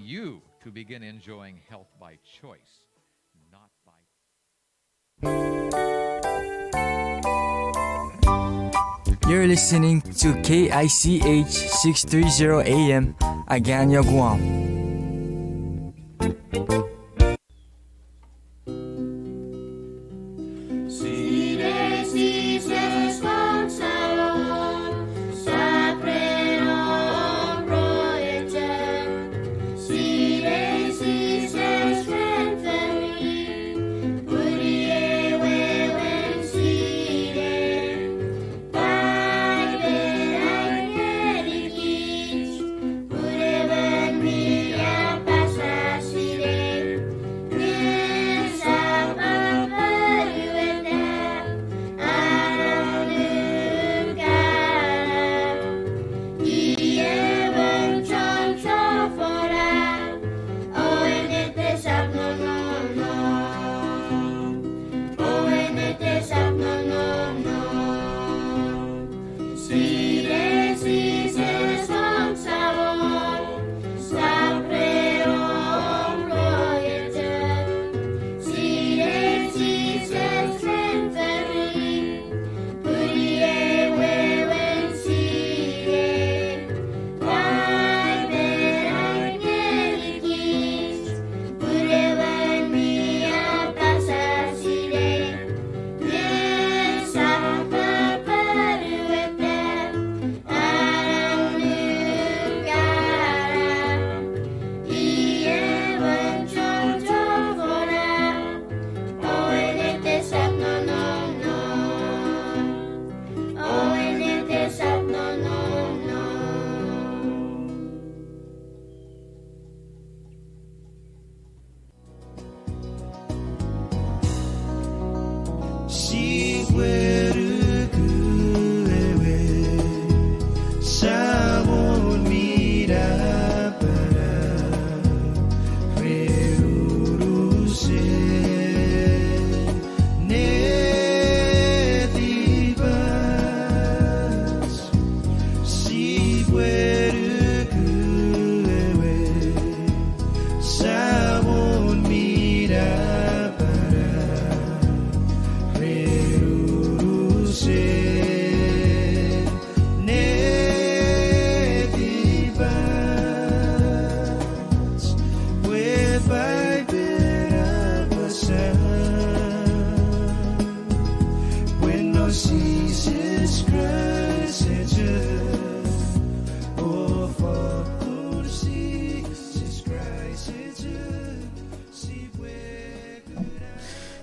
you to begin enjoying health by choice, not by. You're listening to KICH 630 AM, Agana, Guam.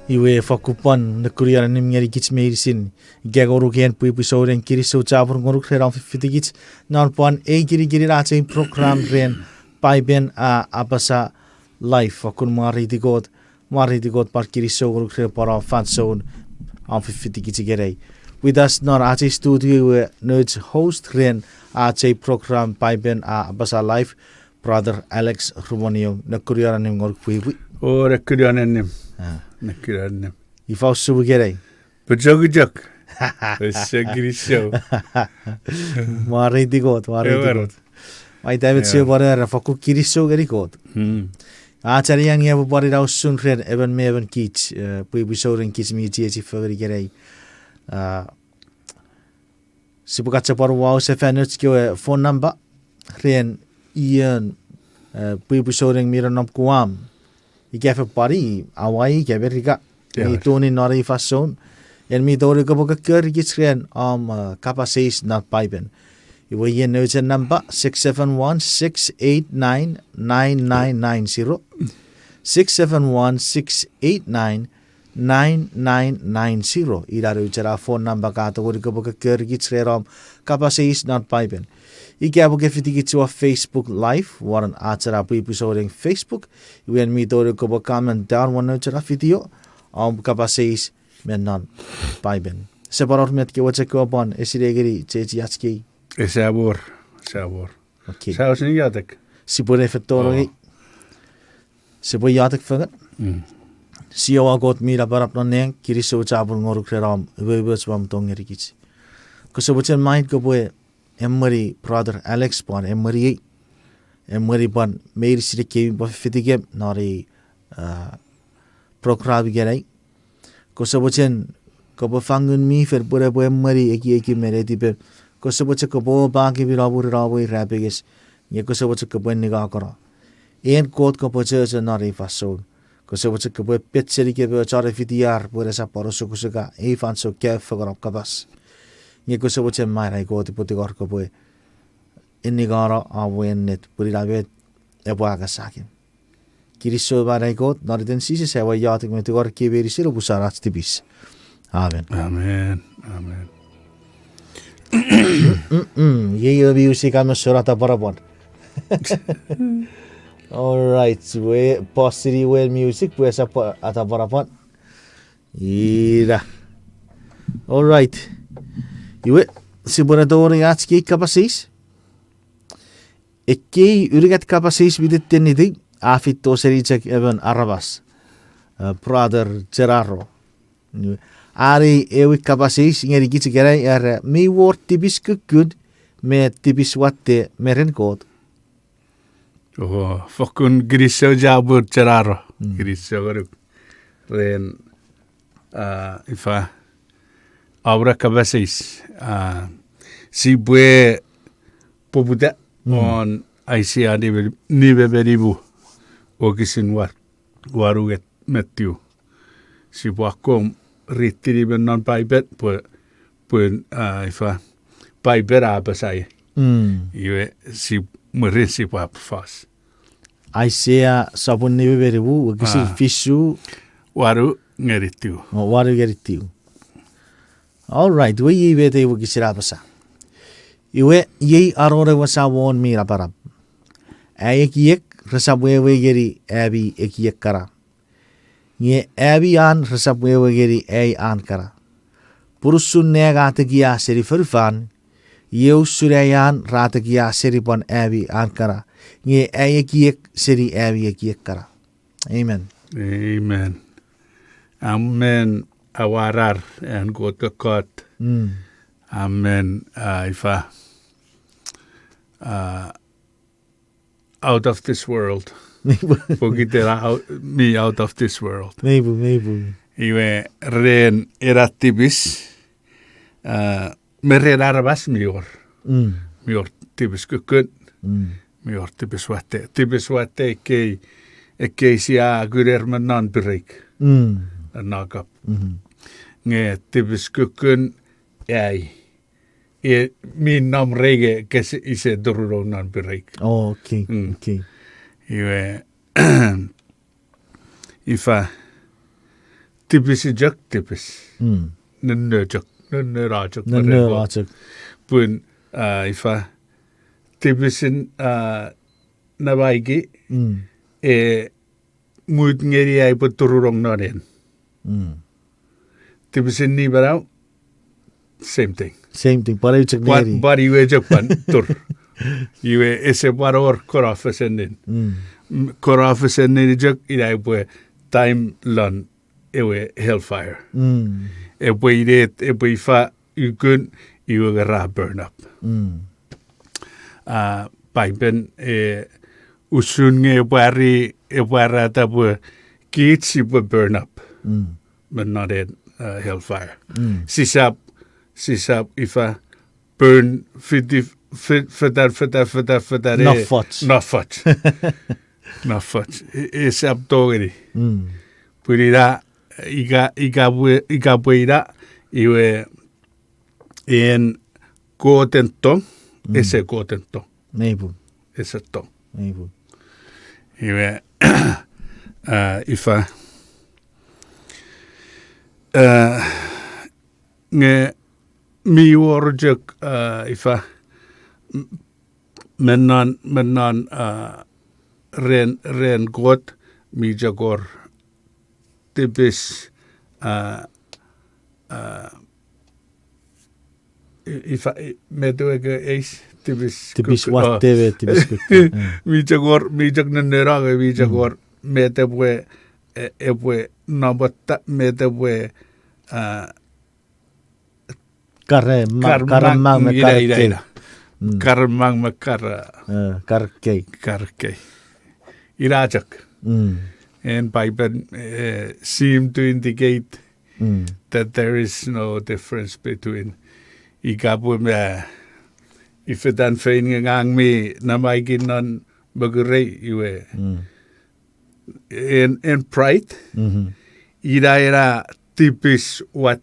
Iwe whakupan na kuriara ni ngari kits medicine gagoro gen pui episode en kiri so chapur ngoruk khera 50 kits non pon e kiri rate program ren Paipel A Apasa life wakun mari digot par kiri so ngoruk khera para fan zone on 50 kits gerei with us non ate studio nerds host ren ate program Paipel A Apasa life brother Alex Rhowuniong na kuriara ni ngoruk pui o na kuriara ni Nakkiranne. I fau subu gerei. Pajog. Segrisho. Mari digot. Mai David se bara faku kiriso geri got. Achari yang ya bari rau sun red even me even kits pui bisoren kits mi ti favori gerei. Sibukacha par wow se fanuts ke phone number ren ian pui bisoren miranop kuam. I gaf bari awai gaberika mi toni nori fason en mi dore ko boka keur gitsren capaces not Paipel. I wo yen note number 671-689-9990 671-689-9990 ira uchara phone number ka to ko boka keur gitsren capaces not Paipel. I gabo ke fiti to a Facebook live waran achara episode in Facebook when me dore ko ba comment down one achara video capaces men non Paipel separar met ke wacha ko bon esiregeri chechi atski Sabor. Okay Saus ni yatek si pore fetoro se bo yatek fagat si awa got mira barap no neng kiri so chabur ngoruk reram webes bam tongeri kichi ko so bochen mind ko boe Emery brother Alex pon Emery mweri pan meir sire ke ba fitige nari program gerai ko sabochen ko ba fangun mi fer pura bo mweri eki mere tipe ko saboche ko bo ba ke bi rabu rabeges ye ko saboche ko ben niga kara en kot ko poche nari faso ko saboche ko bo pet sire ke bo chare fitiar pura sa paroso kusuka e fanso ke fagarap kabas ye ko saboche mai ko tipo tigor ko bo Inigara awennet puri labet ebuaga sakin. Kiriso barakot nariden sisi sewa yatik metigor kiberi siro busarat tipis. Amen. Amen. Amen. Ye music am surata parapon. All right, we posiri we music we sa ata parapon. Ira. All right. Iwe siburadori atski kapasis. Ekki yritet kapasis viditten iti afitto sericek even arabas brother Gerardo ari ewi kapasis ngeri kitsi gerai mi word tipis kukun me tipis watte meren kot Kukun grisau jabur Gerardo grisau garuk ren ifa abra kapasis si bue popuda on Aisia nive beribu o kisin waruget metiu si wakom ritiri ben non paipet pun ifa Paipel A Apasa iwe si meren si wap fas Aisia sabun nive beribu kisi fisu waru ngeritiu waru geritiu. All right, we ibete kisira apasa. Iwe ye arore wasawon mira parab. Ayek resabwewe geri abi ekiek kara. Nye abi an resabwewe geri ay an kara. Purusun nega tegia seri ferfan. Yeu surayan rategia seri pon abi an kara. Nye ayekiek seri abi ekiek kara. Amen. Amen. Amen awarar en god kakot. Amen ifa out of this world. Forget me out of this world. Maybe. Iwe ren eratibis meren arabas mior. Mior tibis kukun. Mior tipis watte. Tipis watte ekkei sia gyrermen non pyrik. Nakap. Nge tipis kukun ei. Min nam rege kes ise dururo non pyrik. Oh, okay. Okay. Iwe ifa tipis jak tipis. Nönöjak. Nönörajak. Nönörajak. Pun ifa tipisin nabaigi muut ngeri ay putururong nonen. Tipisin ni barau same thing. Same thing. Para ucak ngeri. Bari iwe jakpan tur. Iwe ese baror korafasenin. Korafasenin jak ilai pue time lon ewe hellfire. Ewe idet ewe ifa ukun iwe gara burn up. Paipen usun nge wari tapu kids iwe burn up. But not in hellfire. Sisap ifa burn 50 fitar. Not fudge. Isap togeri. Purira ikapuira iwe en kotentong. Ese kotentong. Maybe. Ese tong. Maybe. Iwe ifa nge mi worjek ifa mennan ren got mi jagor tipis ifa metueke eis Tipis watte tipis mi jag neneraga mi jagor metepwe epwe nabatta metepwe karemang ira. Karmang makara Karkei. karkei. Irajak. And Paipel seem to indicate that there is no difference between Igabu if it dan fein ngang me na mai ginan bagurei iwe. In pride, ira tipis wat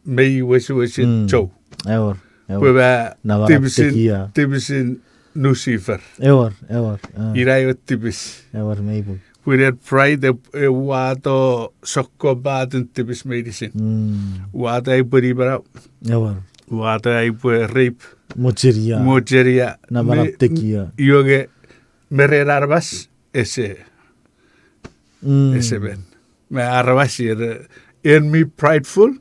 me was in Joe. Ewer. Weba Navarra tekia. tibisin Lucifer. Ewer. Ira tipis. Ewer meibu. With that pride, wato sokko baden tipis medicine. Wato ay buribara. Ewer. Wato ay rape. Mocheria. Mojeria. Navarra tekia. Yoge meren arbas ese ben. Me arbas en me prideful.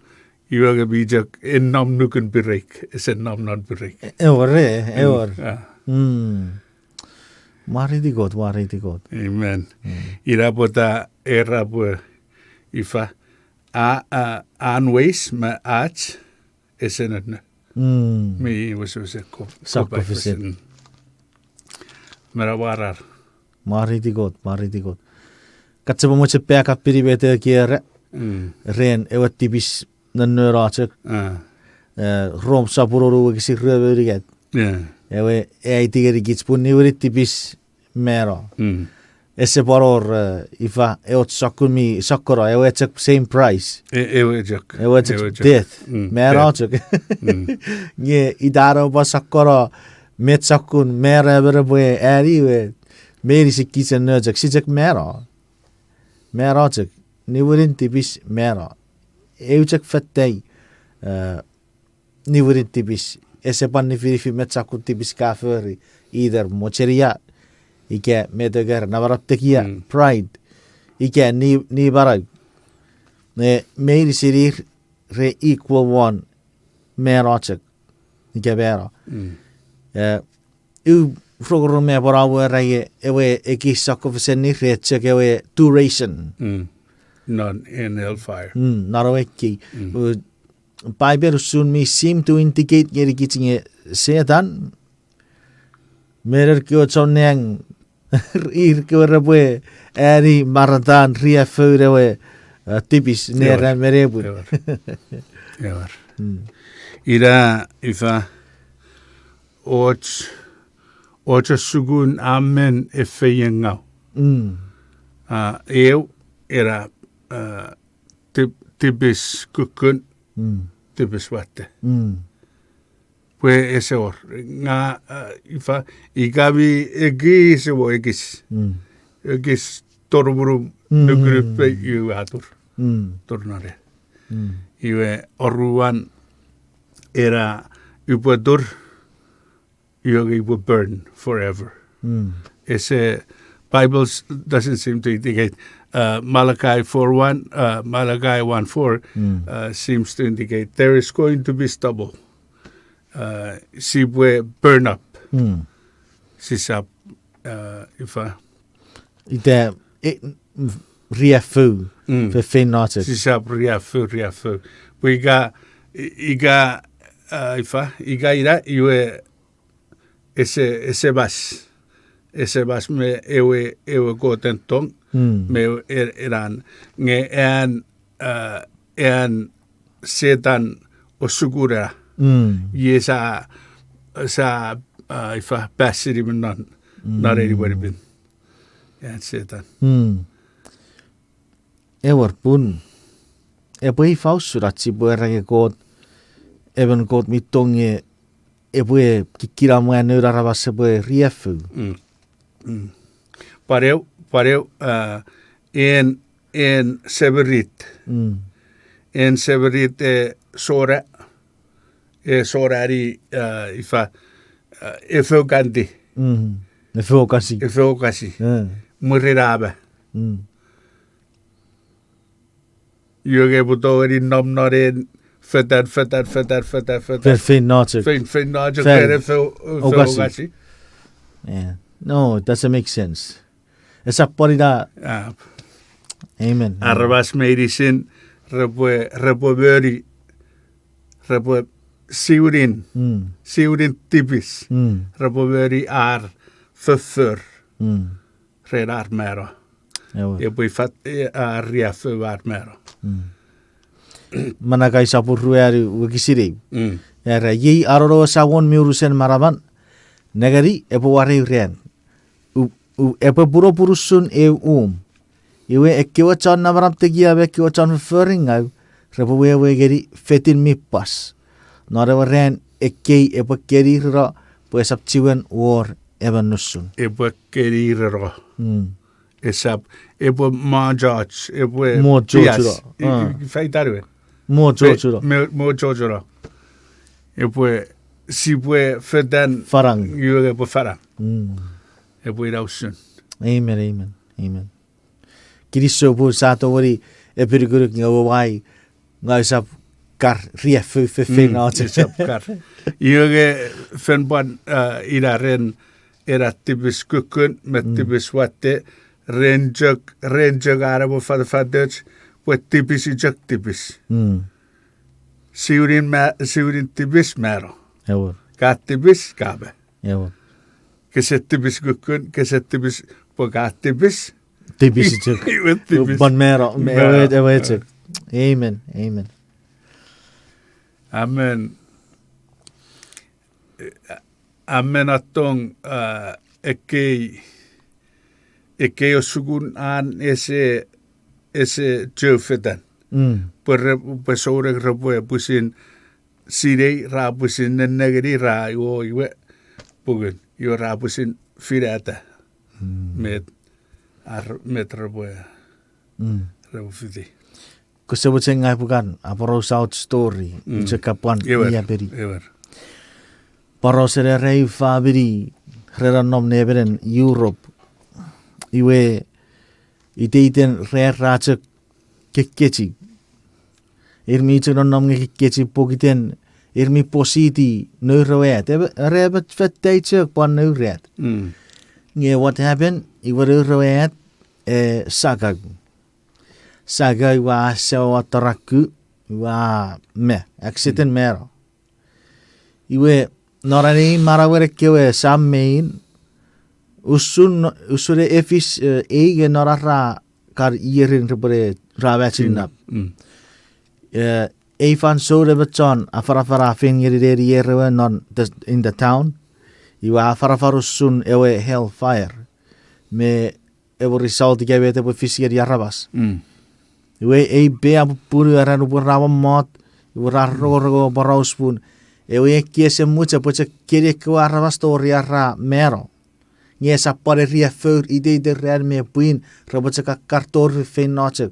Yoge bijak en nam nuken bereik. Ese nam non bereik. Ewer. Mariti god. Amen. Ira bota era bu ifa anways ma ach esen me was a Sakkofisin. Merawarar. Mariti god. Katsopa mo se pääkappiri vete kierre. Ren ewer tipis nannöraatse. Rom sapururu kisi rövöriget. Yeah. Ewe ei tigeri kitspunni yritipis mero. Esse paror ifa eot sakkora ewe etsek same price. Ewe etsek death. Mero etsek. Nye idaro pa sakkora met sakkun mera bere bue eri we meri sikkisen nötsek sitsek mero. Mero etsek. Nivurin tipis mero. Eutsek fettei nivurin tipis. Esse panni firifi metsakun tipis kaföri either mocheria ike metöger navaraptekia pride ike ni barag ne meiri sirir re equal one merachek ike bera u frogoro me borawo rege ewe ekisakko fesenni retsek ewe duration Non in hellfire. Naraweki Paipel soon me seem to indicate getting setan merer kyo choneng ir kyo rabwe eri maradan ria feurewe tipis nera merebu. Ewer. Ira ifa ocha sugun amen efeyengau. Eu era tipis kukun tipis watte. Pues ese or nga ifa igabi egis o egis torburu nugrupe yu atur tornare. Iwe oruan era upadur yogi will burn forever. Ese Bible doesn't seem to indicate. Malachi 4:1, Malachi 1:4 seems to indicate there is going to be stubble. Sibwe burn up. Sisap ifa. Ite riafu fe finnatet. Sisap riafu. Iga ifa ira iwe ese bas me ewe gotentong. Me eran nge ean setan osugura yesa sa ifa passiri men not anybody been ean setan Ewer pun epui fausurat si buerage god even god mitonge epui kikira mo anura rabase bue riefu pareu en severit sorari ifa efogandi efogasi muriraba yoge butori nomnoren fetar fin natet efogasi. Yeah, no, it doesn't make sense. Esa porida. Amen. Arvas medicine repue siwrin tipis. Raboveri ar fyffyr. Rhaid ar mero. E bwy ffat ar riaffu ar mero. Mana kai sapur ruari wakisiri. Era ye aroro sawon miurusen maraban. Negari epo wari rian. Epo puro purusun Iwe ekiwa chan namaram tegia be ekiwa chan feringa. Repo we geri fetin mipas. Nora ren ekei epo keri ra pues ap chiwen war evan nusun. Epo keri ra. Esap epo majach epo Mo jojura. Feitarwe. Mo jojura. Mo jojura. Epo sipwe fedan Farang. Yu epo farang. Epo irausun. Amen. Kiriso po sato wari epiriguruk ngawai ngaisap kar riefu fe na Esap kar. Yu fenban iraren era tipis kukun met tipis watte renjag arabo fadach with tipis ijak tipis. Siurin tipis mero. Ewo. Kat tipis kabe. Ewo. Keset tipis kukun, keset tipis pogat tipis. Tipis juk. Bon mero. Ewo. Amen. Amen atong ekei osugun an ese jofedan. Per sore rapoe pusin sirei ra pusin negeri ra iwe pugun yo ra pusin firata met rapoe rapufiti. Kusebut ngai bukan aparo South Story. Cekapan iya beri. Paro sere rei fa beri reranom neberen Europe. Iwe iten racek kekeci. Irmi nom kekeci pokiten irmi positi neuroet. Rebet vetteitje pan neuroet. Nge what happened? Iwe neuroet sagag. Sagag wa sewa taraku wa accident mero. Iwe norani marawere kewe sammein usure efis ege norara kar irin repore ravachinap. Eifan sore bachon afara fingeri yerewe non in the town. Iwa afara sun ewe hellfire. Me evo result gawe te fisher yarabas. Iwe bea puru aranu rawa mot. Iwe raro baraspun. Ewe kiese mucha poche kere kwa araba story ara mero. Nye sa pare ria fur ide de rer me puin roboche ka kartor fe noche.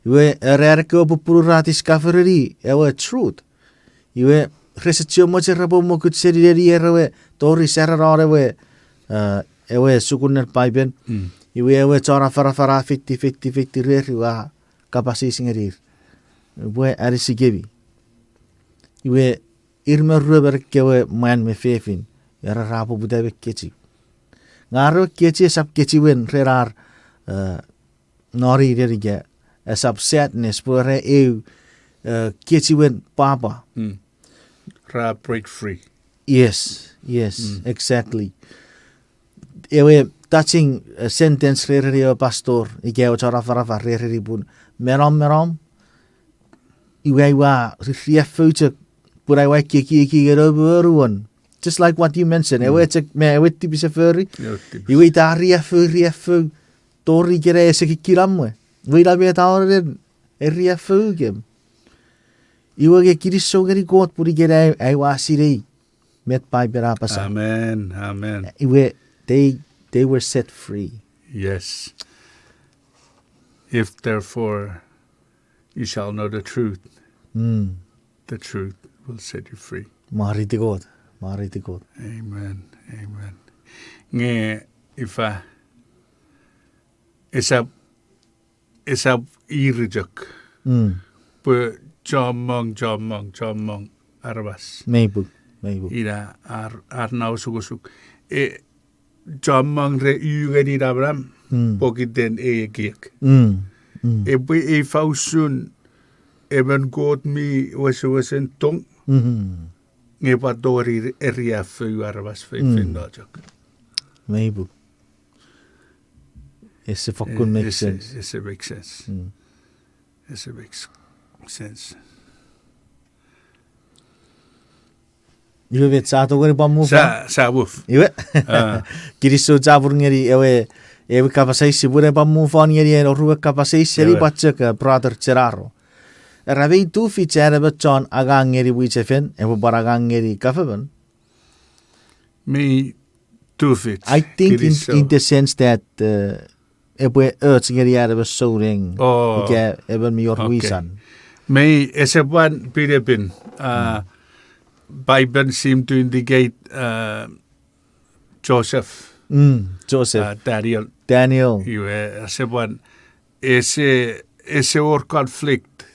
Iwe rer ko puru ratis kaferi ewe truth. Iwe resetio moche rabo mo kut seriri ewe tori serare ewe sukuner paiben. Iwe ewe chora fara 50 rer wa kapasi singerir. Iwe arisi gebi. Iwe irme rubber kewe man me fefin. Yara rapo budabe kechi. Ngaro kechi sab kechi wen rerar nori rerige. Sab sadness pore kechi wen papa. Ra break free. Yes, exactly. Ewe touching sentence rerere pastor ikeo chara fara rerere bun merom iwe wa riafuche purai wa kiki geroburuan. Just like what you mentioned, ewe tipis furry. Iwe ta riafu tori gere se kiramwe. We la be taoren riafu gem. Iwe ge kiriso geri god puri gere ai wa sirei met Paipel A Apasa. Amen. Iwe they were set free. Yes. If therefore you shall know the truth, the truth will set you free. Mariti god. Amen. Nge ifa isab irijak. Pe jamong arabas. Maybu. Ira ar nau sugusuk. Jamong re ugeni rabram. Pokiten giek. Epe fausun even god mi was in tong. ngepa dori area fu arvas finnajak. Maybe. Yes, if I could make sense. Yes, it makes sense. Yes, it makes sense. You vet sa to gori pamu fa. Sa woof. You Kiriso jabur ngeri ewe kapasai sibure pamu fa ngeri e ruwa kapasai seri bachak brother Ceraro. Ravei tu fi chere bachon agang ngeri wichefen ewe baragang ngeri kafaban. Me two feet. I think in the sense that ewe urge ngeri araba soring. Oh. Ike ewe mi orwisan. Me one Pilipin. Bible seemed to indicate Joseph. Joseph. Daniel. Daniel. One ese or conflict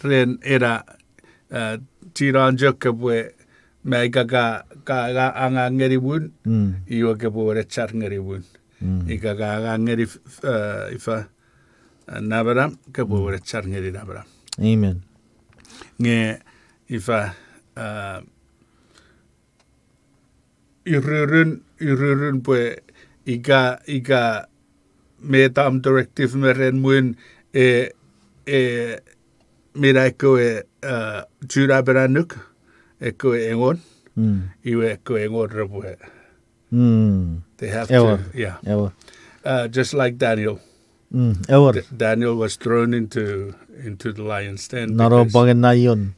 ren era tiran jokabwe mega ga anga ngeri wun. Iwa kabo rechar ngeri wun. Ika ga ngeri ifa nabaram kabo rechar ngeri nabaram. Amen. Nge ifa irurun pwe iga metam directive meren muen mira ko jura beranuk ko engon iwe ko engon repwe. They have to, yeah. Just like Daniel. Daniel was thrown into the lion's den. Naro bangen na yun.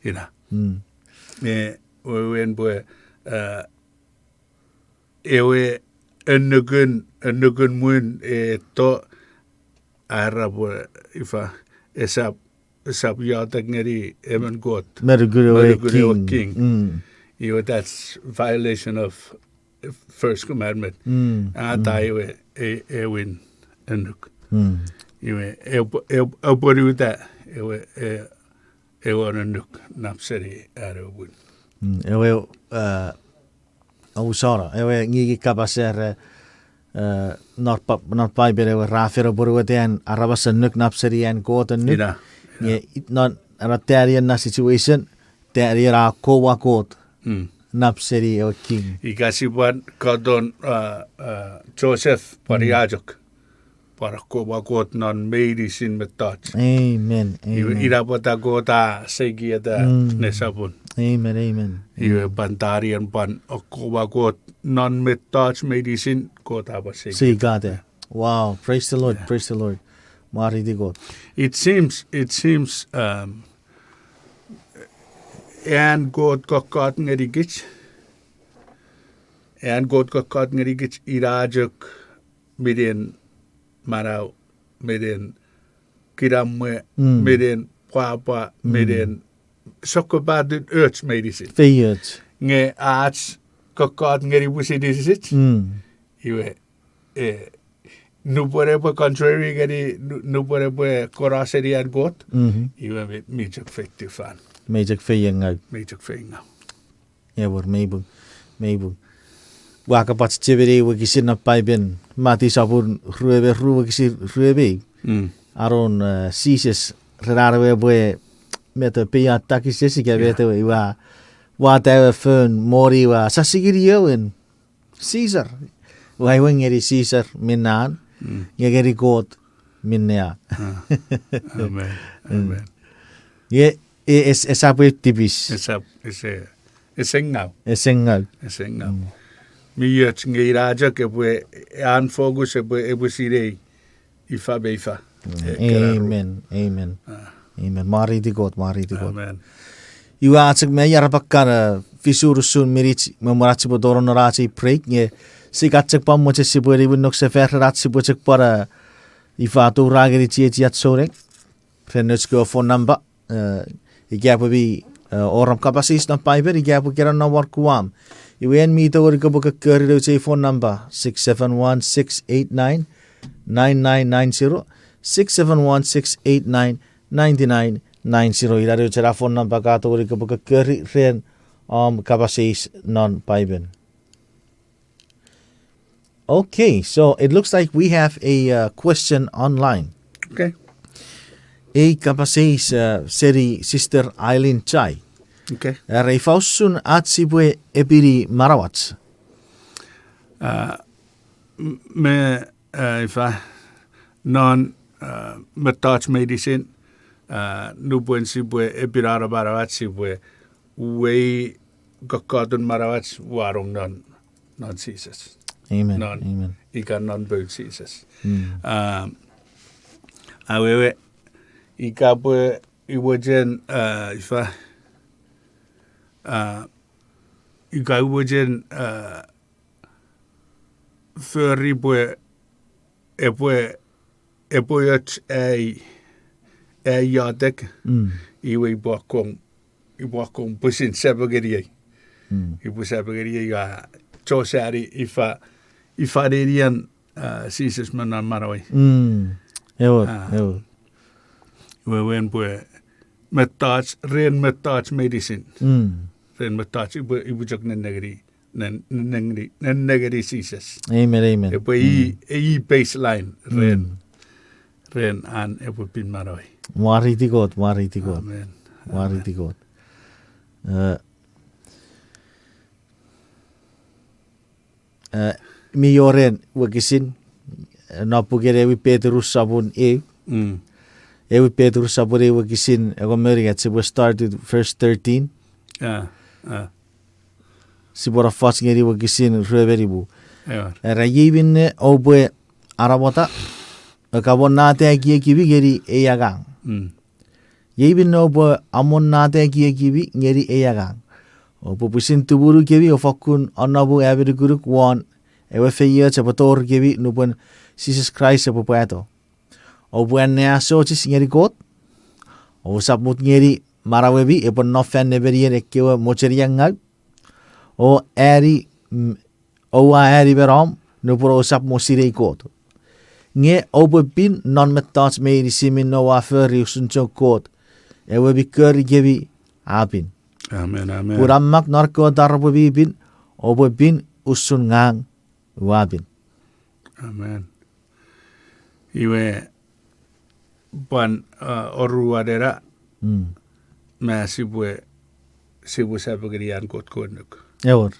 When boy ewe enugun mun to arabo ifa esap yata ngeri emen got Mergure king. That's violation of first commandment. Ata ewe ewin enuk. Ewe ebori that ewe enuk napseri arabun. Ewe ausara ewe ngigi kapaser not Paipel ewe rafero boruetean arabasan nuk napseri en goten nuk. Ye not ratarian na situation teri ra kowa got. Napseri ewe king. Ikasiban kadon Joseph pariajok. Para kowa got non medicine metach. Amen. Irapota gota segiada nesabun. Amen. Iwe bantarian pan kowa got non metach medicine gota ba segi. See God there. Wow, praise the Lord, praise the Lord. Mari di God. It seems and God got ngerigich. And God got ngerigich irajok midin marau midin kiramwe midin papa midin sokobadin urge medicine. Feyert. Nge arts got ngeri busidisit. Iwe nu porebo contrary ngeri nu porebo koraseri and God. Iwe mijok fekti fan. Major feyeng. Mijok feyeng. Ja, word meebul. Waka pat chevere wakisin na Paipel mati sapur ruebe wakisir ruebe. Aron sises rarwe boe met a pia takisesi ke wete wa whatever fun mori wa sasigiri en Caesar. Wa wengeri Caesar minan. Yegeri God minnea. Amen. Ye es apu tipis. Esengau. Miyot ngiraja ke bue an fogus e bue sirei ifa beifa. Amen. Mari di God. Amen. Iwa atsik me yara bakkara visurusun mirich memoratsi bodoron rachi break nge sigatsik pam moche siburi winok se fer ratsi bochek para ifa tu rageri chi at sorek. Frenus go phone number igapu bi oram kapasis na Paipel igapu kera na warkuam. Iwen mi to ko boka kari say phone number 671-689-9990 671-689-9990 ira chera phone number ka to ko boka kari ren kapasis non Paipel. Okay, so it looks like we have a question online. Okay. A kapasis seri sister Eileen Chai. Okay. Rei fausun at si bue ebiri marawat. Me ifa non me touch medicine nu buen si bue ebirara marawat si bue we gakadun marawat warong non Jesus. Amen. Non. Amen. Ika non boot Jesus. Awewe ika bue iwajen ifa ika iwajen furry bue eboyat yadek iwe ibwakong pusin sabagari ibu sabagari ga chosari ifa derian Jesus manan marawai Ewo. wen bue metats medicine ren metats ibu jak negeri negeri Jesus Amen. epo baseline ren an epo pin marawai Mariti God. amen Mariti God. Mi yoren wakisin napugere wi Petrus sabun wi Petrus sabun wakisin ego merigat se was started verse 13 si bora fast ngeri wakisin reveribu era yibin obwe arabota akabon nate aki kibi geri eyagang yibin obwe amon nate aki kibi ngeri eyagang opo pusin tuburu kebi ofakun onabu abiri guruk one ewe feia chapator kebi nubun Jesus Christ opo pato opo ane aso chis ngeri got o sapmut ngeri marawebi epon nofen neberien ekewa mocheriangag o eri beram nupuro sap mosire got nge opo bin non metats meri simin no aferi usuncho got ewe bi keri kebi abin amen Puramak narko darbo bibin obo bin usun ngang wabin. amen iwe ban oru adera ma sibu sabagrian kot konuk Ewor.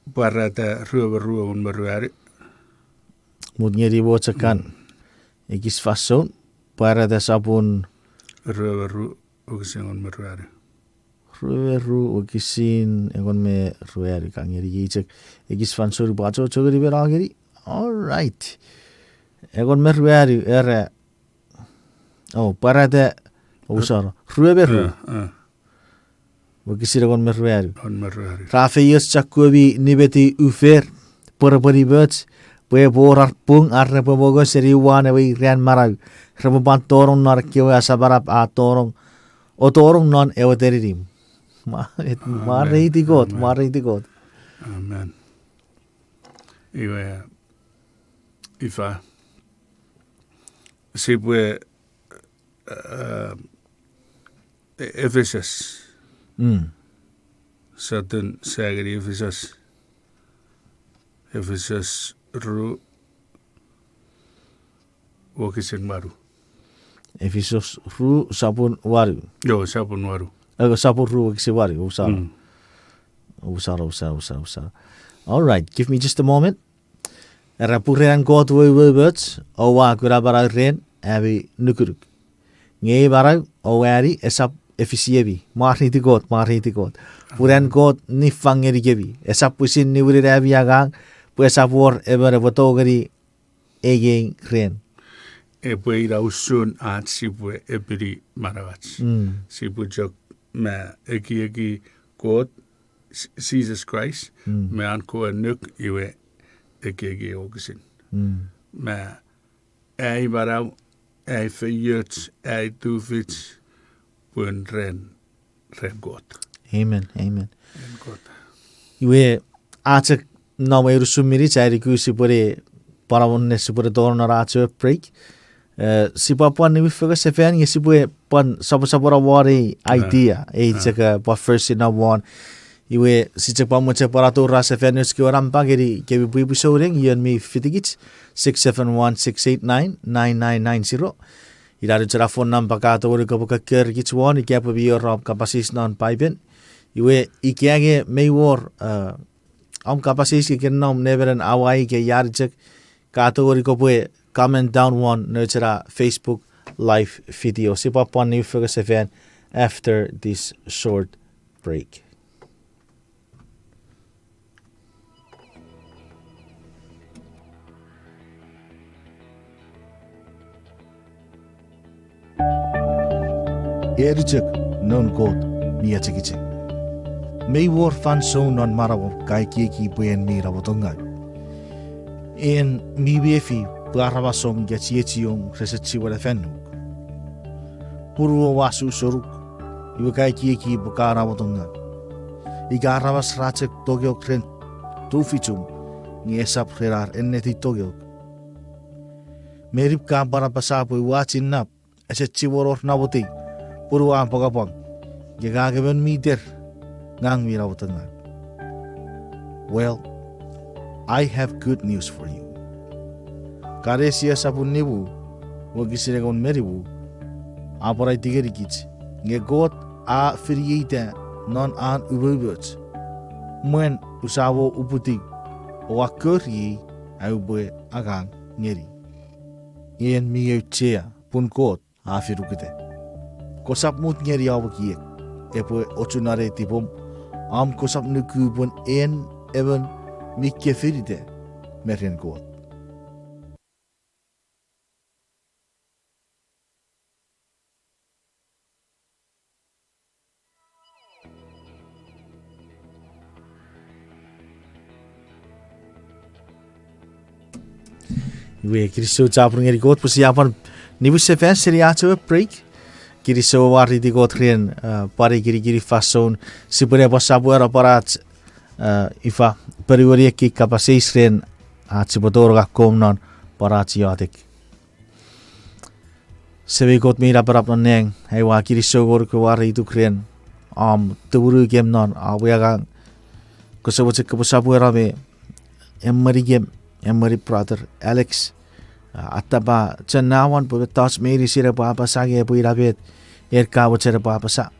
barata ruwa un maruari Mut ngeri wocakan. Egis fason para da sabun ruwa ugisengon maruari rueru ogisin egon me rueri kang ngeri yicek egis fansori baco cogeri berageri. All right. Egon me rueri era para da usara rueru. Ogisir egon me rueri. on maruari Rafeus Jacobi nibeti ufer porpori birds bue borar pung arre pomogo seri wane we rian marag remoban torong nar kiwa sabarap a torong o torong non ewateririm mariti god amen iwe ifa sibwe Ephesus certain sagri Ephesus ru wokisen maru Ephesus ru sabun waru yo sabun waru ego sabun ru wakisi waru usara all right, give me just a moment. Rapurean god we words o wa kurabara ren abi nukuruk nge barau o wari esap efisiebi mariti god puran god ni fangeri gebi esap pusin ni wuri rabi agang puesa por ever votogeri egen ren e ira usun at sibwe ebiri marawats sibu jok ma eki god Jesus Christ me an ko nuk iwe eki ogisin ma ei barau ei feyut ei duvit bun ren god amen ren god iwe atak no me rusumiri chari kusi pore parawonne supore dorna racho break si papuan ni figa sefen ye sibwe pan sabora wari idea e chaka pa first in one iwe si chaka mo che para to ra sefen ki oram pageri ke bi bu showing yon mi fitigit 671-689-9990 Iraru tera phone number kategori ko buka ker gitswon I kepo bi rob kapasis non Paipen. Iwe ikiage meywor kapasis ki kennom neveren awai ke yarjek kategori ko pue comment down one nurtura Facebook live video. Sipa pon new focus event after this short break. Erjek non kot miachikichik. May war fan so non marabo kai ki buen mi rabotonga. En mi befi paraba som gachietium resechi wala fenuk. Puru wasu soruk ibu kai ki bukara rabotonga. Igaraba srachek togyo kren tufichum ni esap rerar enneti togyo. Merip ka para pasapo watching nap esechi woror naboti. Puru ang pagapang gagagaban meter ngang mi rabotonga. Well, I have good news for you. Karesia sapun nibu, wagisiragon meribu, aparay tigerikits, ngegot a firiita non an ububuts, muen usawo uputig, o akuri ay ubwe agang ngeri. Iyan miyo chea punkot a firukite. Kosap mut ngeri awakiek, epo ochunare tipom, am kosap nukubun en even mikke firite meren kot. Iwe kiriso chapur ngeri kot persiapan nibus event seriato break. Kiriso wari di kot rien pare kiri fason sipure pasabu era parat ifa periwari ki kapasis rien atsibotor ga komnon parat yadik. Sevi kot mira parap neng ai wa kiriso gor ko wari tu rien teburu game non awiaga ko sebut ke pasabu era me emmari game Emery brother Alex ataba chanawan po touch meri sira pa apasa ge po irabet erka wachera pa apasa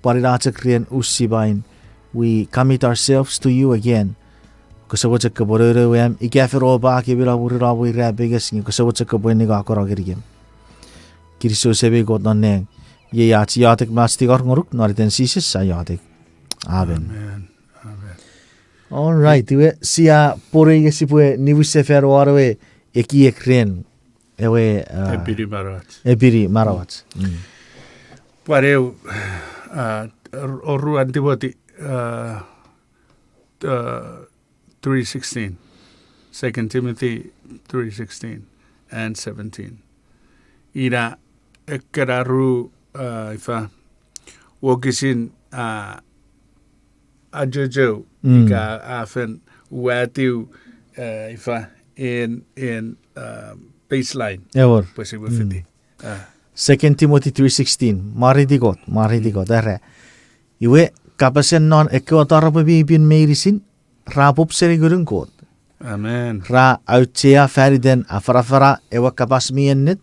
pariracha krian usibain. We commit ourselves to you again. Kusawacha ka borere wem ikafero ba ke bira burira bo irabeges ni kusawacha ka bweni ga akora gerigem. Kiriso sebe got neng ye yachi yatek mastigor ngoruk noritensisis sayatek. Amen. Amen. All right, iwe sia porege sipue nibuse ferwarawe eki ekren ewe ebiri marawat. Pareu oru antibody 3:16, 2 Timothy 3:16 and 17. Ira ekararu ifa wokisin ajojo ika afen watiu ifa in baseline Ever. pues iwa fiti 2 Timothy 3:16 maridigot are iwe kapasen non ekotara pabibin meirisin rapop seri gurung kot amen ra auchea feriden afara ewa kapas miennet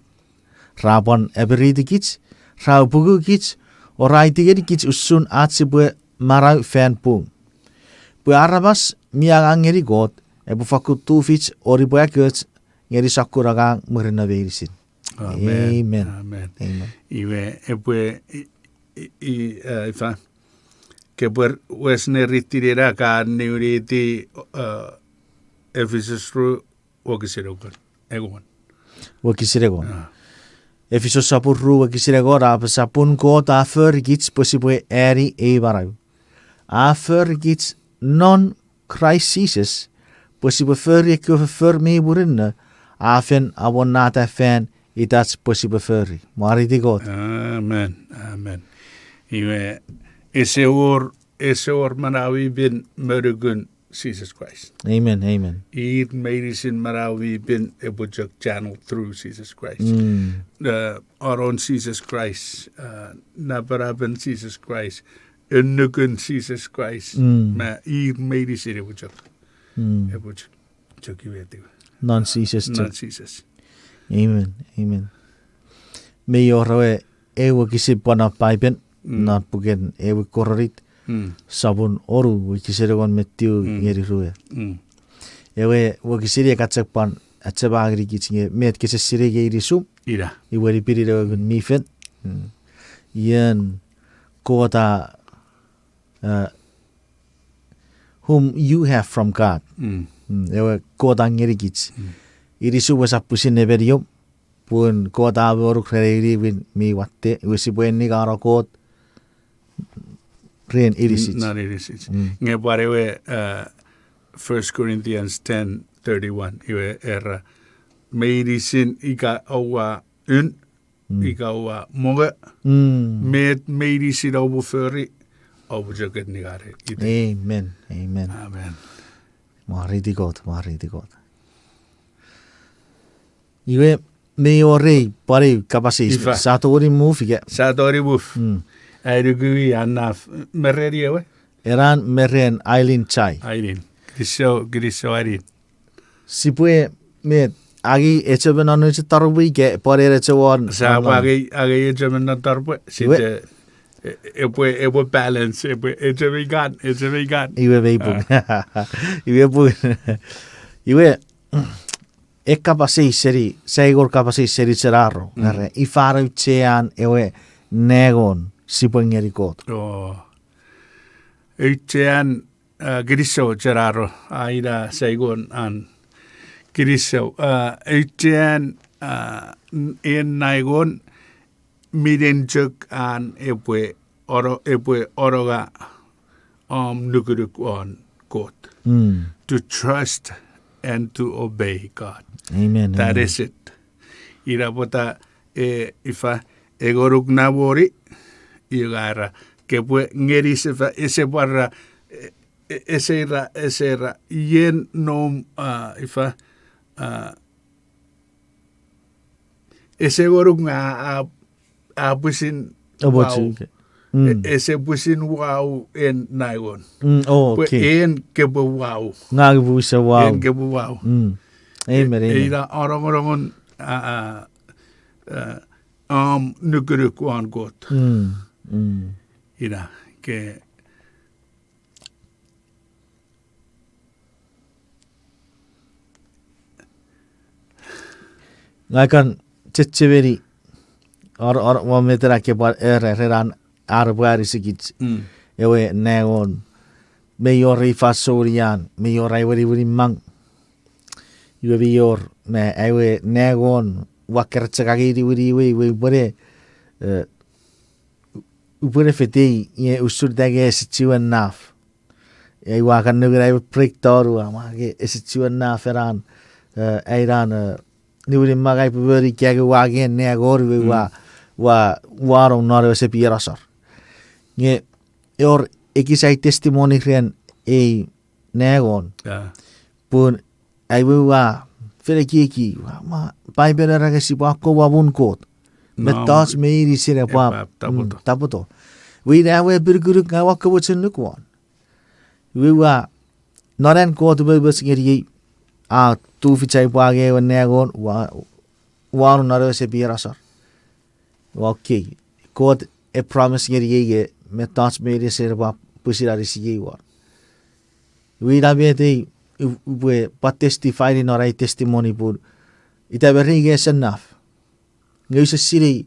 rabon eberidikits ra bugukits oraitigedikits usun atsibwe marau fan pung. Bu arabas miang ngeri got ebu fakutu fits oriboyakuts ngeri sakuragang murina beirisin. Amen. Amen. Amen. Iwe ebue ifa que por wesne ritirera ka neuriti Ephesus ru wakisirogon egon. Wakisiregon. Efesos sapur ru wakisiregon sapun ko ta fergits posibue eri barau. Vergits non crisis possible furry for me burinne afen awon nata fan itats possible furry maridi god. Amen. Iwe ese or manawi bin merugun Jesus Christ. Amen. Ir medicine marawi bin ebujak channel through Jesus Christ. Our own Jesus Christ, nabaraben Jesus Christ. Unnugun Jesus Christ. Ma ir medicine ebujak. Ebujak chukiwetu. Non Jesus. Non Jesus. Amen. me yo rawe ewe kisipana paipen not pugen ewe kororit sabun oru wikisiregon metiu ngeri ruwe ewe wakisiria katsakpan atsabagri kitsinge met kisirige irisu Ira. iwari pirire mifen yen kota whom you have from God ewe kota ngeri kits irisu wasapusin neberium pun kota boru kreri win mi watte wisi buen ni garo kot ren irisit Not irisit. Nge parewe 1 Corinthians 10:31 iwe era meirisin ika awa ika awa moge med meirisin awa furi awa jagat nigare. amen amen Amen. maridi god iwe me ore pare kapasi Ifa. satu ori mufige Sadori wuf. Airugui anaf mereri ewe. eran meren island chai Airin. Grisho airin. sipue me agi echeben anu che tarwi ke pare re chewon Sa wagi agi ejamen na tarpe. Sinte ewe balance. Ewe gan. iwe veipu iwe pu iwe kapasi seri seigor kapasi seri ceraro ngare ifaro chean ewe negon sipuen erikot Uitsean grisho ceraro aida saigon an grisho uitsean en naigon midenjuk an epwe oroga nuguruk on God to trust and to obey God. amen That is it. Ira bota ifa egoruk nabori igara que pue ngeri ese barra ese yen no ifa ese goruk a pusin wow. Ese pusin wow en naigon. okay En que wow. ngagi busa wow En que wow. amen Ira orongorongon nuguruk on God. Ira que ngakan ceceveri or wa metera ke par ran arbari sigit ewe negon me yori fasorian me yorai wari mang iwe yor me ewe negon waker tsagagi we bore upure fetei ye usur dage situan naf e wakan nugra prick toru amage situan naf eran eiran niwri magai puberi kage wage negor we wa waro nore se pierasar nge yor ekisai testimony ren e negon pun ai we wa fere kiki ma Paipel A Apasa si ko wabun kot metas meiri sire pa taputo we na we burguru nga wakko chen kwon we wa noren kot be bes ngeri a tu fichai pa ge negon wa nare se pierasar okay kot e promise ngeri ge metas meiri sire pa pusirari sigi wa we da bete we testify in orai testimony pur ita berige enough ngeusa siri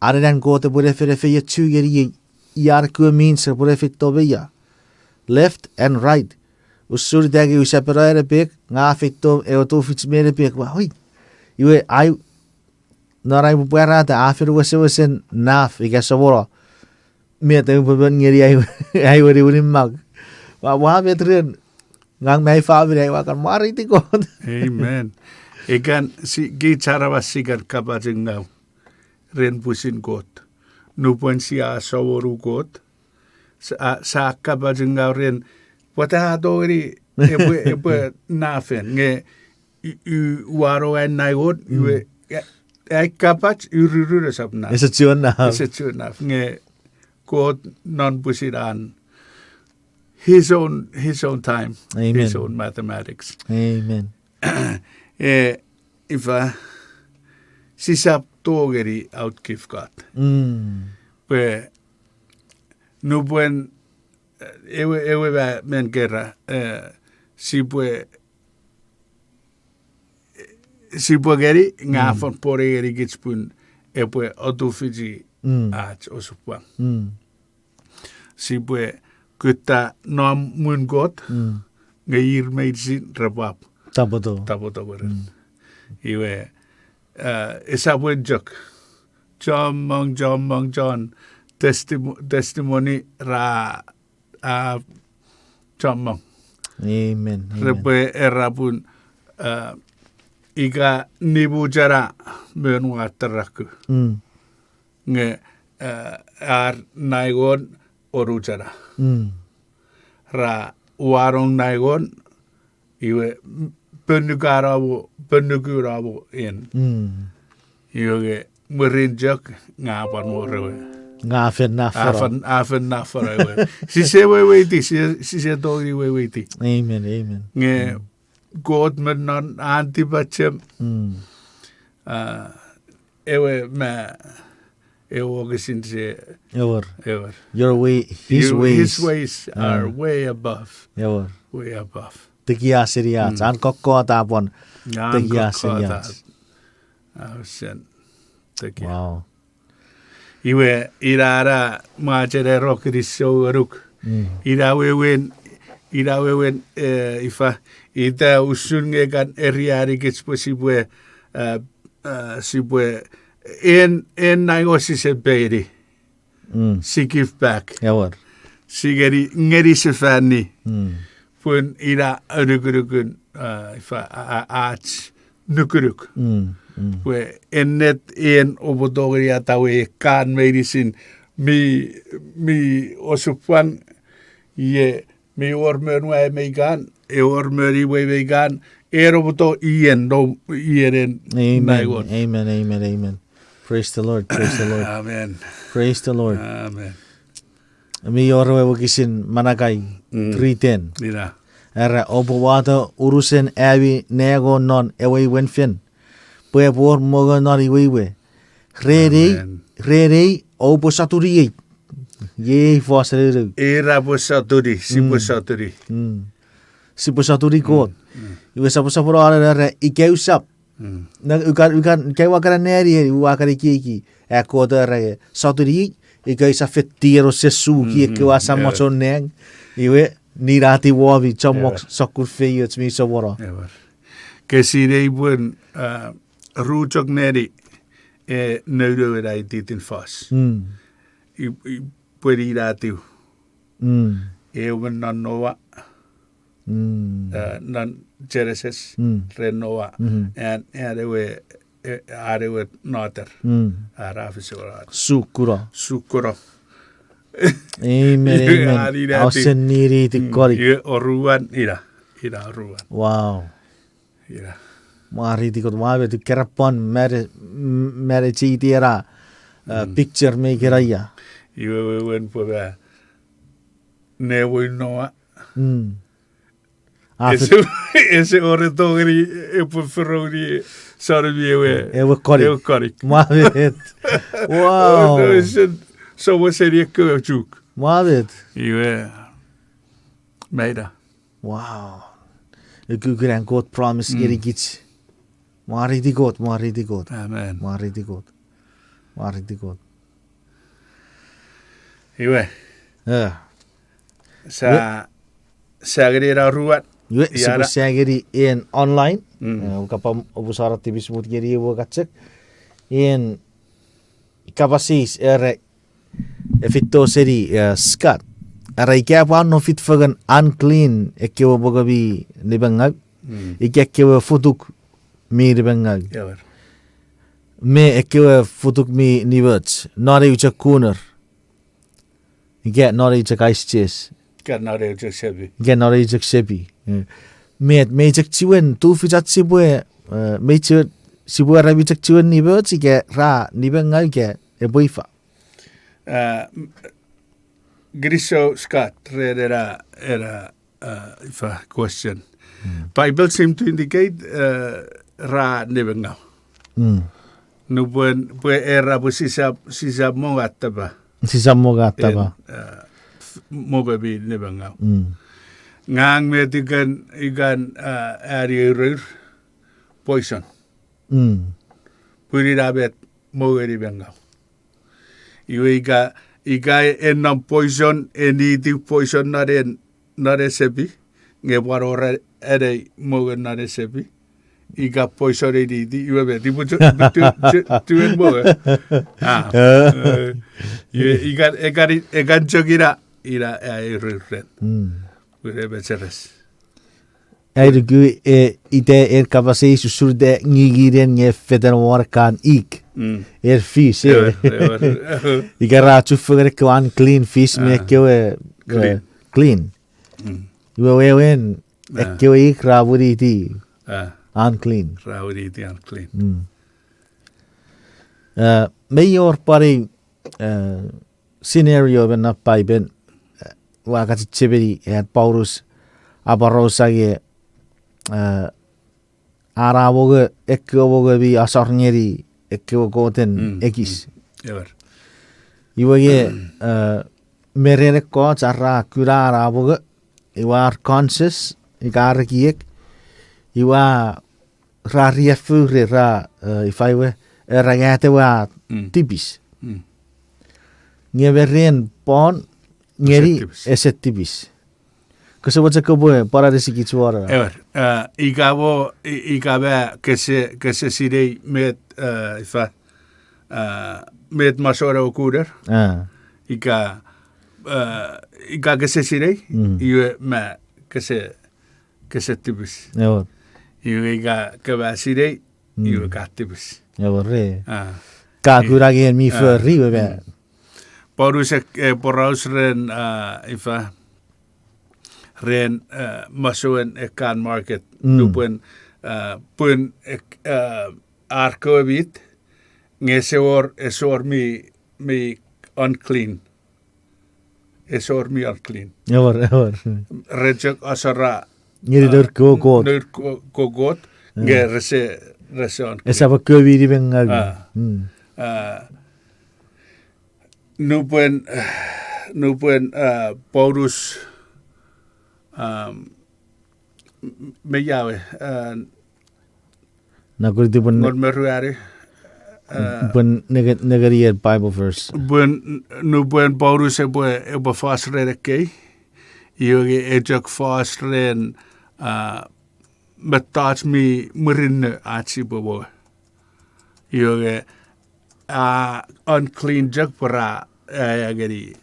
aran gote pure fere fe yetsugeri yar ku means pure fit tobeya left and right usur dagi usa perere pek nga fitto e oto fits mere pek wa hoi iwe ai norai puera ta afer wesen naf iga soboro me te puben ngeri ai wori mag wa betren ngang mai favre wa kan mari ti ko amen egan si gitarra wasigar kapajingau ren pusin got nu pon si a saworu got sa kapajingau ren wata dori e nafen nge waro en naigot we ai kapach ururu sabna esa chuan na nge got non pusiran his own time. Amen. His own mathematics. Amen. If sisa tågeri outkifkat. Pe nu buen ewe va men guerra si geri ngafon pore geri gitspun epue otufiji ach osupang. Si kutta nam mun got ngair meidsin rabap Taboto. beren. Iwe esa jok John testimony ra John Amen. Repe erapun iga nibu jara menua teraku nge ar naigon oru jara ra warong naigon iwe penugurabo in iwe merinjak ngapan morewe Ngafen na fara. afen nafara iwe si se weiti si se togi weiti Amen. nge God men non antibachem ewe gesin se Ewer. ever Your way, his his ways. ways are way above Ewer. Tegia Tegia seriat. An kokko tapon. Tegia seriat. Sen tegia Wow. iwe irara macere rockrisho ruk irawewen ifa ita usunge kan eriari gesposibwe sibwe en nagosi se beiri si give back Ewer. sigeri ngeri se fanni pun ira rukun ifa arts nukuruk we ennet en obodogri atawe kan medicine mi osupang ye mi ormer wa megan e ormer we gan eroboto ien no ieren naigon. Amen. Praise the Lord. Amen. Praise the Lord. Amen. Mi orwe wakisin manakai 3:10. Mira. Era obowata urusen awi nego non ewe wenfen. Pue por moga nari wewe. Rere obo saturi. Ye fosere. Era posaturi, si posaturi. Si posaturi god. Iwe sapo ara ikeusap. Na ukan kewa kara neri wakari kiki. Eko dare saturi ikeisa fetiro sesuki kewa samoso neng. Iwe nirati wavi chamok sakur feyuts mi sawara. Kesirei buen rujok neri e neudo era titin fas. I puede ir a ti. E un non non Genesis renova and arewe noter arafisora sukura. Amen. Ausen niri ti kori. Ye oruan ira oruan. Wow. Ira. Mari ti kot wabe tu kerapon mere chi tira picture me kiraya. Iwe wen poba nevo noa. Ese ore togri e preferori sarvi ewe kori. Mavet. Wow. So was seria juk. Mavet. Iwe meida. Wow. Ik gran God promise geri gits. Mari di God. Amen. Mari di God. Iwe. Sa ruat. Iwe sageri in online. Kapam obusara Tipis Watte geri wo gatchek. In kapasis efitto seri skat. Araikapa no fit fagan unclean ekewa bogabi nibangag. Ikekewa futuk mi nibangag. Jawer. Me ekewa futuk mi nibats. Nari ucha kuner. Ike nari ucha kaisches. Kan nare ucha sebi. Ike nari ucha sebi. Me chak chiwen tu fichat sibwe. Me chak sibwe rabi chak chiwen nibats. Ike ra nibangag ike eboifa. Griso Scott era ifa question. Bible seem to indicate ra nebenga. Nu buen era bu sisa mongattaba. Sisa mogataba. Mogabi nebangau. Ngang met ikan eri poison. Puri rabet mogeri bangau. Iwe ika enam poison eniti poison nare sepi. Nge warora ere mogen nare sepi. Ika poison eniti iwe bet. Ibu tuen mogen. Ikan jokira ira eri ren. Puri becheres. Airugu ide kapasei susurde ngigiren nge feden warkan ik. Fish. Ika chufuger ko unclean fish me kewe clean. Iwe wen kewe ik rawuri ti unclean. Rawuri ti unclean. Mayor pari scenario ben napai ben wakati chibiri Paulus abarosa ye arawoge ekwoge bi asarnyeri ekwogoten ekis. Iwage merere ko charra kura arawoge iwa conscious igarkiek iwa rariefure ra ifaiwe ragate wa tipis. Ngeveren pon ngeri eset tipis. Kesebuat sekebo para resiki suara. Ikabe que se sirei met met masora okuder. Ika que se sirei iwe ma que se tibis. Iwe que va sirei iwe ka tibis. Re. Ka kuragen mi ferri be. Porus poraus ren ren masuen ekan market nupuen pun arko bit esor mi unclean rejek asara Ngeri dur kogot kogot nge rese unclean esa ba kobi di bengal nupuen Paulus me llave nakurti pun normeruari pun negari Bible verse nupuen Paulus ebo fasre ke yoge ejak fasren metats mi murin achi bobo yoge unclean jak para agari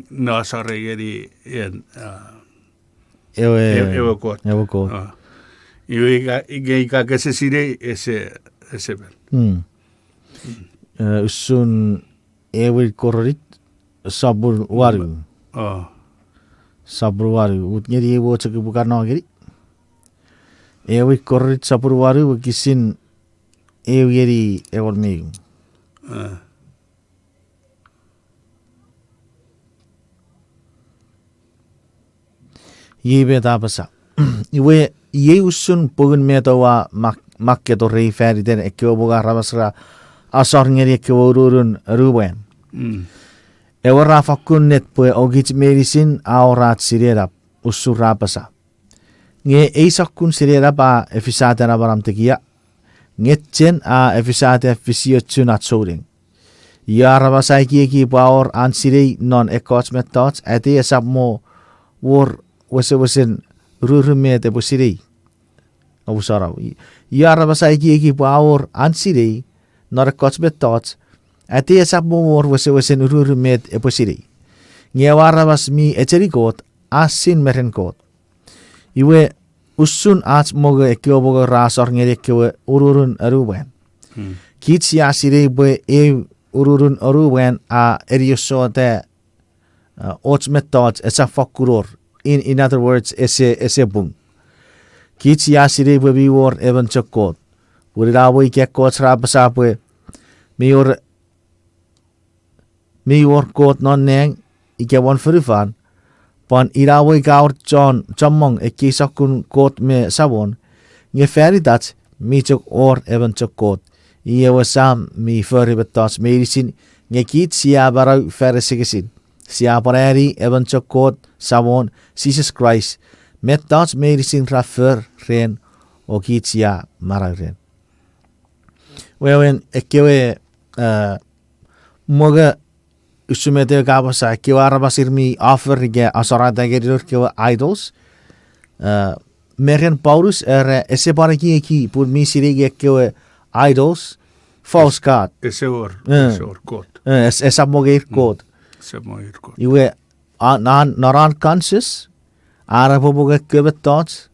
no sorry geri en ewe kot ika que se sire ese ben usun ewe kororit sabur waru ut ngeri ewo cek bukan no geri ewe kororit sabur waru kisin ewe geri ewol me Yebe tapasa. Iwe usun pugun metawa makketo rei färiten ekkoboga rabasra asarngeri ekkoururun ruben. Ewara fakkunnet pue ogit medicine aurat sirerap usurapasa. Nge eisakkun sirerap a efisate rabaram tekia. Ngetchen a efisate fisiotsun atsoring. Ya rabasai ki power ansirei non ekots metods ati esap mo war wesen rurume te posirei abusara yara basai ki power ansirei nor kotsbet tots ati esap mo wesen rurume te posirei ngewara bas mi echerikot asin meren kot iwe usun ats moga ekyoboga rasor ngerekewe ururun aruben kitsi asirei be ururun aruben a erioso te otsmet tots esap fakuror. In other words, ese bung. Kitsi asire babi war even chokot. Purirawo ikekot srapasapwe. Mi war kot non neng ikewon furifan. Pon irawo ikaur chommong ekisakun kot me sabon. Nge feritats mi chok or even chokot. Ia wasam mi förribetas medicin ngekit sia barau feresigesin. Sia pareri evan chokot samon Jesus Christ. Metas medicin rafer ren o kit sia marau ren. Wewen ekewe moga usumete kapasa kewa arabasir mi offer ge asarata gerir kewa idols. Meren Paulus ese paraki eki pur mi sirige kewe idols false god. Ese or god. Esa mogeir god. Se moir god. Iwe naran conscious ara poboga kewe thoughts.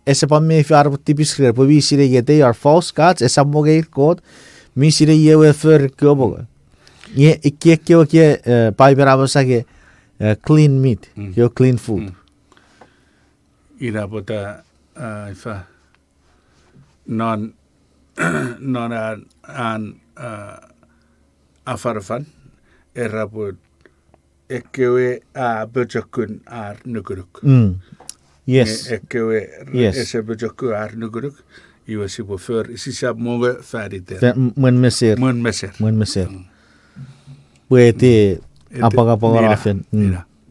Ese pa me fi arab tipis clear po vi sirige they are false gods esa mogeir god mi sirige yewe fer kewe. Ye ikke ke Paipel A Apasa ke clean meat, ke clean food. Ira bota ifa non an afarfan erapod ekkewe a böjakun ar nuguruk. Yes. Ekkewe Yes. ese böjakun ar nuguruk. Iwa sibo för sisa många färdigt där. Mun meser. Mun meser. Puete apagapaga rafen.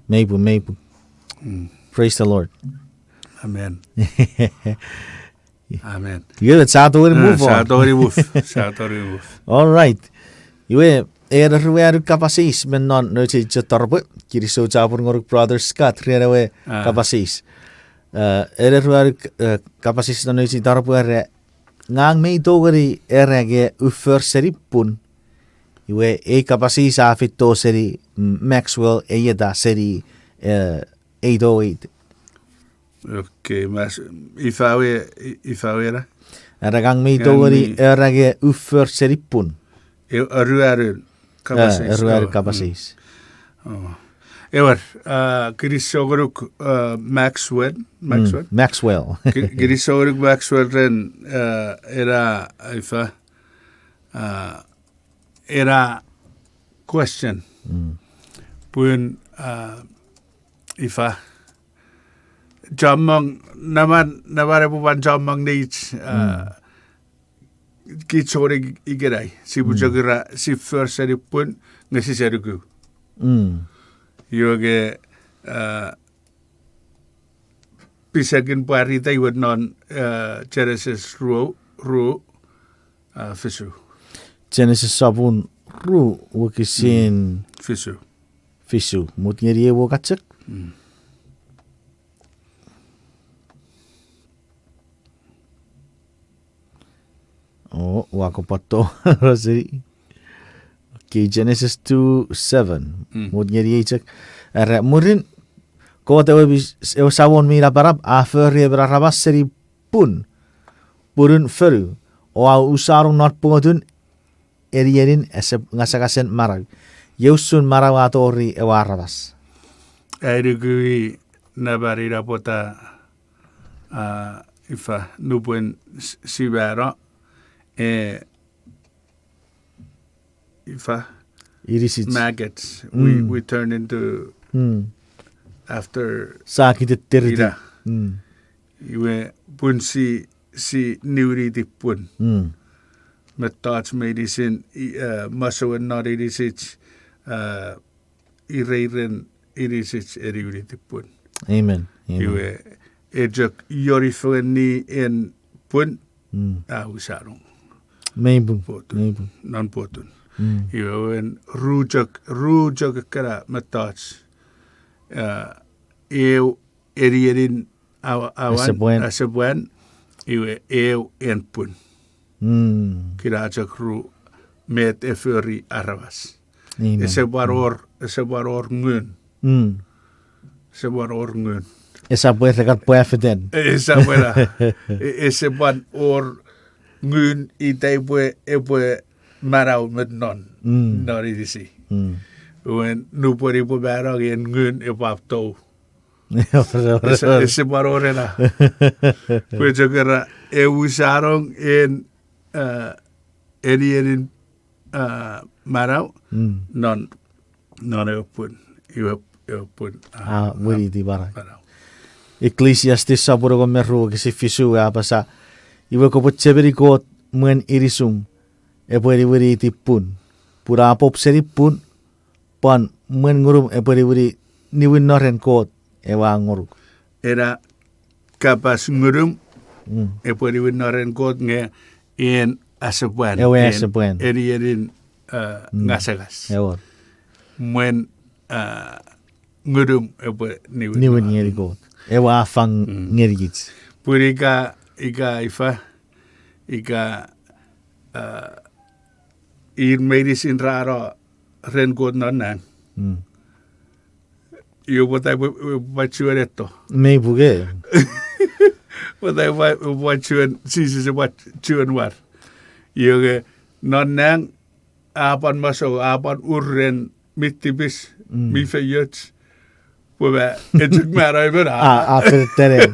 Maybe. Praise the Lord. Amen. Amen. Good, Satori move on. Satori move. All right. Iwe ruweru kapasis men non no che tarbu kiri so chapur ngoruk brothers Scott rewe kapasis. Ruweru kapasis no che tarbu ngang me dogari ge uffer seripun. Iwe kapasis afito seri Maxwell yeda seri 808. Okei, mas ifawe Ragang me dogari ge uffer seripun. Ruweru kapasis. Ruweru kapasis. Ewer, Girisoguruk Maxwell. Girisoguruk Maxwell ren era ifa era question. Pun ifa jamang naman buwan jamang needs kitsori igerai si bujagira si first seri pun ngasi serugu. Yoge pisagin parita iwad non Genesis ru fisu. Genesis sabun ru wakisin fisu. Mutngeri wakachak. Oh, wakopato rasiri. Okay, Genesis 2:7. Mutngeri chak. Murin ko tawe sawon mi raparap afer rabas seri pun purun feru o usarung not pungodun erierin ngasakasen marag. Yeusun marag atori ewarabas. Airugui nabari rapota ifa nubuen sibara ifa maggots we turn into after sakit terdi. Iwe pun si niuri dipun. Metats medicine maso and not irisich ireiren irisich eriuri dipun. Amen. Iwe ejak yorifuen ni en pun usarong. Maybe. Non potun. Iwe wen rujak kara metats erierin awan asabuen iwe en pun. Kirajak ru met eferi arabas. Ese baror ngun. Ese baror ngun. Esa puede regar puede feden. Esa buena. Ese ban or ngun itay pue marau met non. Nori disi. When nupori po marau en ngun epapto. Ese baror na. Pues yo kira usaron en erierin marau non eupun wiri di bara. Ecclesiastes saburo ko meru kasi fisu apasa. Iwe ko po cheberi ko muen irisum wiri tipun pura pop seri pun pan muen ngurum wiri niwin noren kot ewa nguruk Era kapas ngurum pwede winaren kot nga en asabuan. Ewe asabuan. Erin ngasagas. ewa Mwen ngurum niwin ngeri kot ewa afang ngeri gits Pwede ika ifa in medicine raro ren kot nonang. Yo patay bachuan ito. me buge Patay bachuan sisi sa bachuan war. Yo nonang apan maso apan urren mittipis mi fayot. Pwede etuk maray ba na? after tereng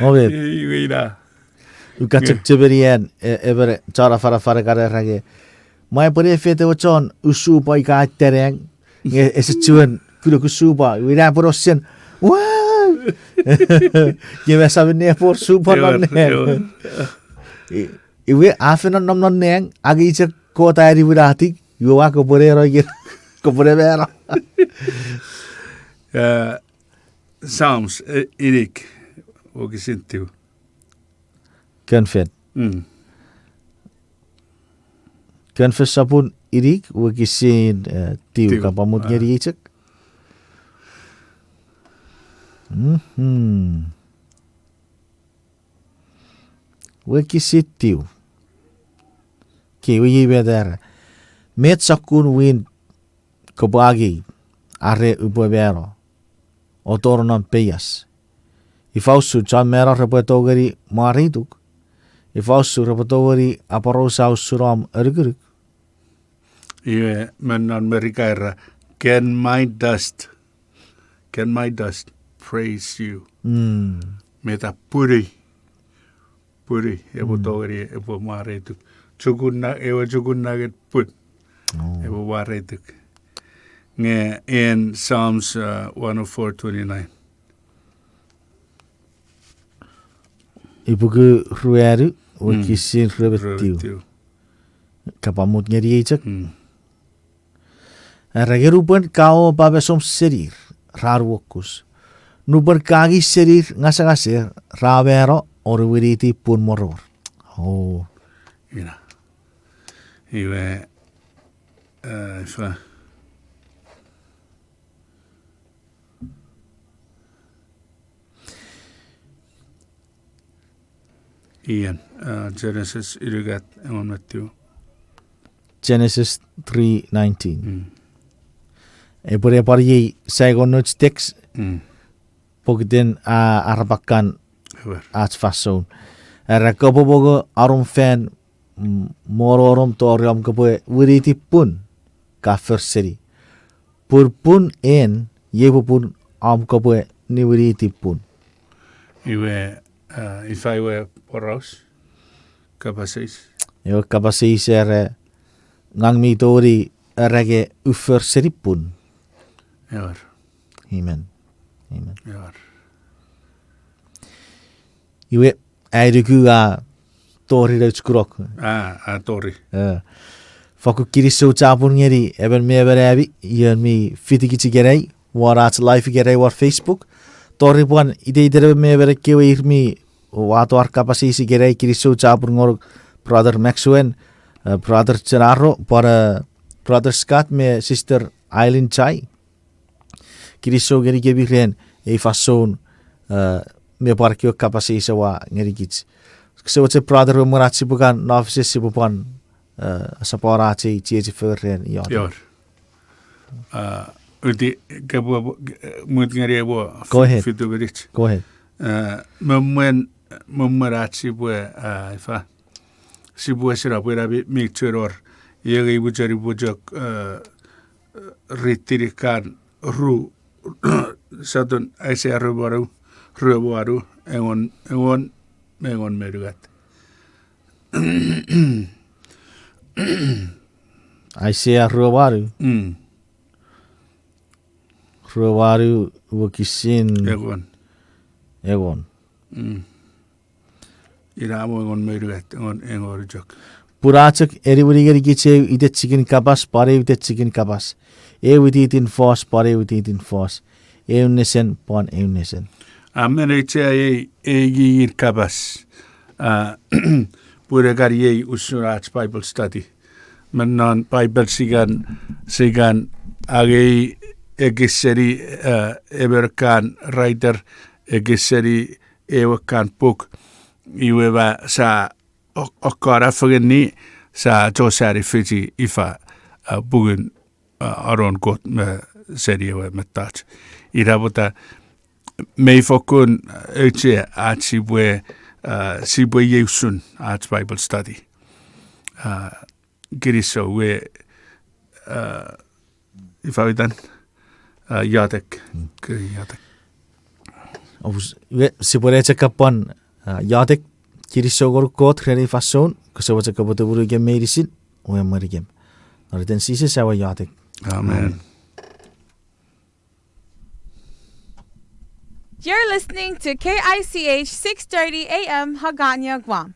obet Ina. ukatsuk chiberian ever chara fara kare rage mai pare fete ochon usu pai ka tereng ese chuan kulo kusuba wira porosian wow ye sabe ne por super non iwe afen non non neng agi che ko tayari wirati yo wa ko pore ro ye ko pore vera Psalms, Erik, och sintu. confet confet sapun irik wakisin tiu Tiu, kapamut ngeri chek wakisit tiu ki wi bedar met sakun win kobagi are ubebero otornon peyas ifausu chamera repetogeri marituk ifausu repetogeri aparosa suram erguruk Ie, men Amerika era, can my dust praise you? Meta puri, epo togeri, epo maretuk. Ewa chukunnaget put, epo maretuk. Nge in Psalms 104:29. ibugu rueru wakisin rebetiu kapamut ngeri chek Ragerupan kau babesom serir raruokus nuber kagi serir ngasa ravero orwiriti pun moror oh Ina. Iwe, ifa. Ian, Genesis irugat engon Matthew. Genesis 3:19 Epure pari segonuts text pogden arabakan Ewer. at fason rakapo bogo arum fan mororom toriam kapo wiriti pun kafir seri purpun en yebupun am kapo ni wiriti pun Iwe, ifa iwe poros, kapasis. yo kapasi sere ngang mi tori rage uffer seri pun Ewer, amen ewer. iwe airuku tori rautskurok Tori. Faku kiriso chapun ngeri eben me berabi yen mi fitiki gerei warat live gerei war Facebook tori puan ide me bere kewe irmi wato ar kapasisi gerei kiriso chapun ngor brother Maxwen brother Cenaro para brother Scott me sister Eileen Chai kiriso geri gebi ren e fason me parkio kapasisi wa ngeri gits so it's a brother muratsi bukan nafsi bukan sa porati tieti förren ja. Ewer. Uti, kapo, mut ngari ebo. Go ahead. Fitu berich. Go ahead. Memurat sibue, ifa. Sibue sira pwera mikturor. Iagi bujari bujak ritirikan ru satun aisya rubaru engon merugat. Isaiah Ruwaru wakisin Egon. egon. Ira mo ngon meruet ngon engorjok. Purachak everybody gets eat chicken kabas, pare with chicken kabas. With it in force, pare with it in force. Eunesen pon eunesen. Americhe e kabas. Pura gari usurat Bible study. Men non Bible sigan agi egiseri everkan writer egiseri ewakan book iweba sa okara fagni sa josari fiji ifa bugun aron got me serie metach irabota me fokun eche atibwe sibwe yusun at Bible study giriso we ifawidan yatek Si puede check pon yatek kirisogor kot kredi fason kusawa check up the buru game medicine o amari game. Norten sise sawa yatek. Amen. You're listening to KICH 6:30 AM Hagåtña, Guam.